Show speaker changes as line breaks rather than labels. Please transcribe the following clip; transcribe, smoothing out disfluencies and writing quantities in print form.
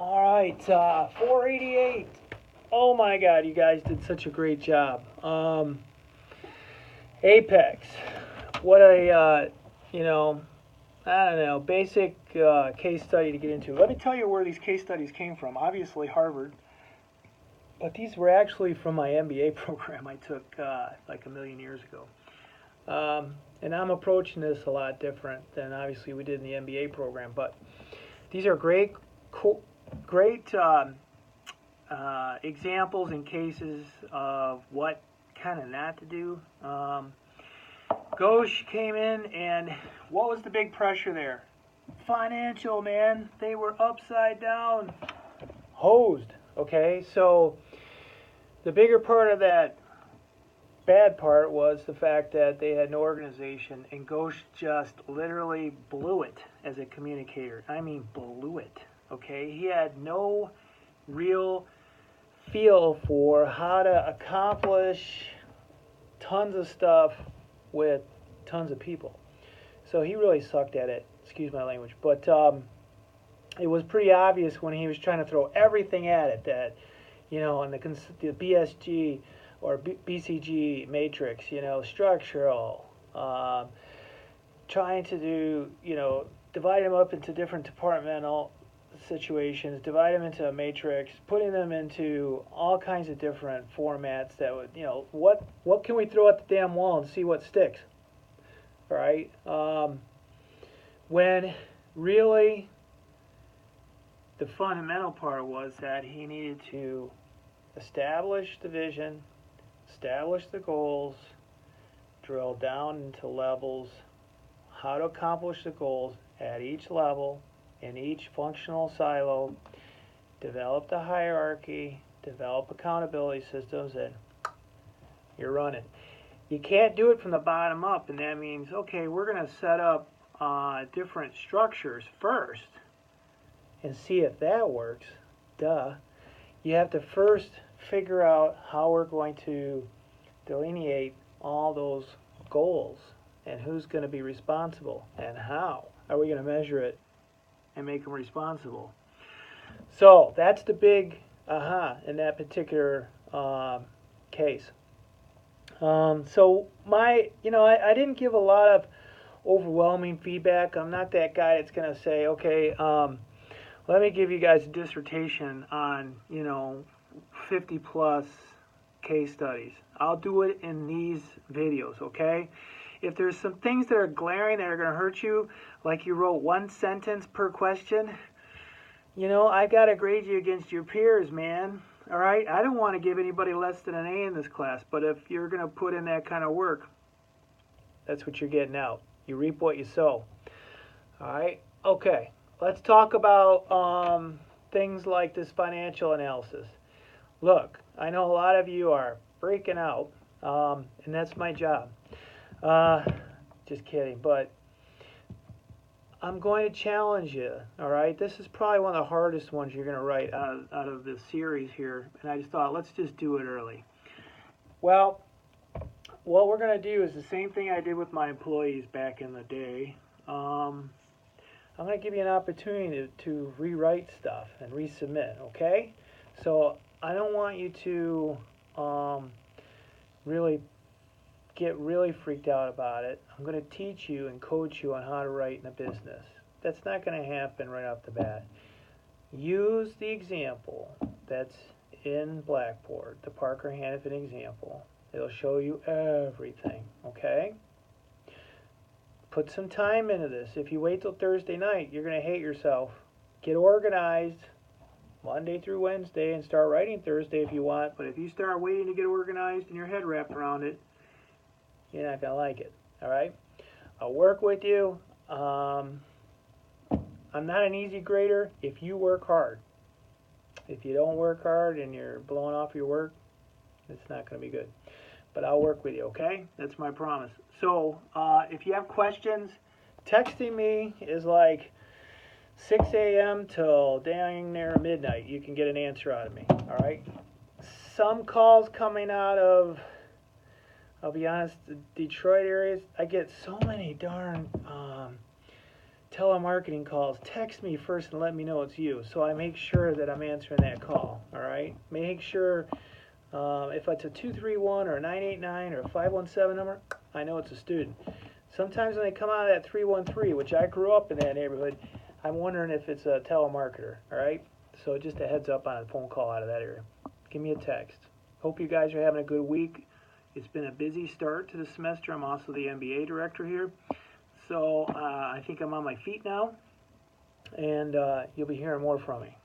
All right, 488. Oh my God, you guys did such a great job. Apex. What a, I don't know, basic case study to get into. Let me tell you where these case studies came from. Obviously, Harvard, but these were actually from my MBA program I took like a million years ago. And I'm approaching this a lot different than obviously we did in the MBA program, but these are great examples and cases of what kind of not to do. Ghosh came in, and what was the big pressure there? Financial, man. They were upside down, hosed. Okay, so the bigger part of that bad part was the fact that they had no organization, and Ghosh just literally blew it as a communicator. I mean, blew it. Okay, he had no real feel for how to accomplish tons of stuff with tons of people. So he really sucked at it. Excuse my language, but it was pretty obvious when he was trying to throw everything at it that, in the BSG or BCG matrix, structural, trying to do, divide them up into different departmental situations, divide them into a matrix, putting them into all kinds of different formats that would, what can we throw at the damn wall and see what sticks, right? When really the fundamental part was that he needed to establish the vision, establish the goals, drill down into levels, how to accomplish the goals at each level, in each functional silo, develop the hierarchy, develop accountability systems, and you're running. You can't do it from the bottom up, and that means, okay, we're going to set up different structures first and see if that works. Duh. You have to first figure out how we're going to delineate all those goals and who's going to be responsible and how are we going to measure it and make them responsible. So that's the big aha in that particular case. So I didn't give a lot of overwhelming feedback. I'm not that guy that's going to say, okay, let me give you guys a dissertation on, 50 plus case studies. I'll do it in these videos, okay? If there's some things that are glaring that are going to hurt you, like you wrote one sentence per question, I got to grade you against your peers, man. All right? I don't want to give anybody less than an A in this class, but if you're going to put in that kind of work, that's what you're getting out. You reap what you sow. All right? Okay. Let's talk about things like this financial analysis. Look, I know a lot of you are freaking out, and that's my job. Just kidding, but I'm going to challenge you, all right? This is probably one of the hardest ones you're going to write out of this series here, and I just thought, let's just do it early. Well, what we're going to do is the same thing I did with my employees back in the day. I'm going to give you an opportunity to rewrite stuff and resubmit, okay? So I don't want you to really get really freaked out about it. I'm going to teach you and coach you on how to write in a business. That's not going to happen right off the bat. Use the example that's in Blackboard, the Parker Hannafin example. It'll show you everything, okay? Put some time into this. If you wait till Thursday night, you're going to hate yourself. Get organized Monday through Wednesday and start writing Thursday if you want. But if you start waiting to get organized and your head wrapped around it, you're not going to like it. All right? I'll work with you. I'm not an easy grader if you work hard. If you don't work hard and you're blowing off your work, it's not going to be good. But I'll work with you, okay? That's my promise. So if you have questions, texting me is like 6 a.m. till dang near midnight. You can get an answer out of me, all right? Some calls coming out of, I'll be honest, the Detroit areas, I get so many darn telemarketing calls, text me first and let me know it's you, so I make sure that I'm answering that call. All right, make sure if it's a 231 or a 989 or a 517 number, I know it's a student. Sometimes when they come out of that 313, which I grew up in that neighborhood, I'm wondering if it's a telemarketer. All right, so just a heads up on a phone call out of that area. Give me a text. Hope you guys are having a good week. It's been a busy start to the semester. I'm also the MBA director here. So I think I'm on my feet now, and you'll be hearing more from me.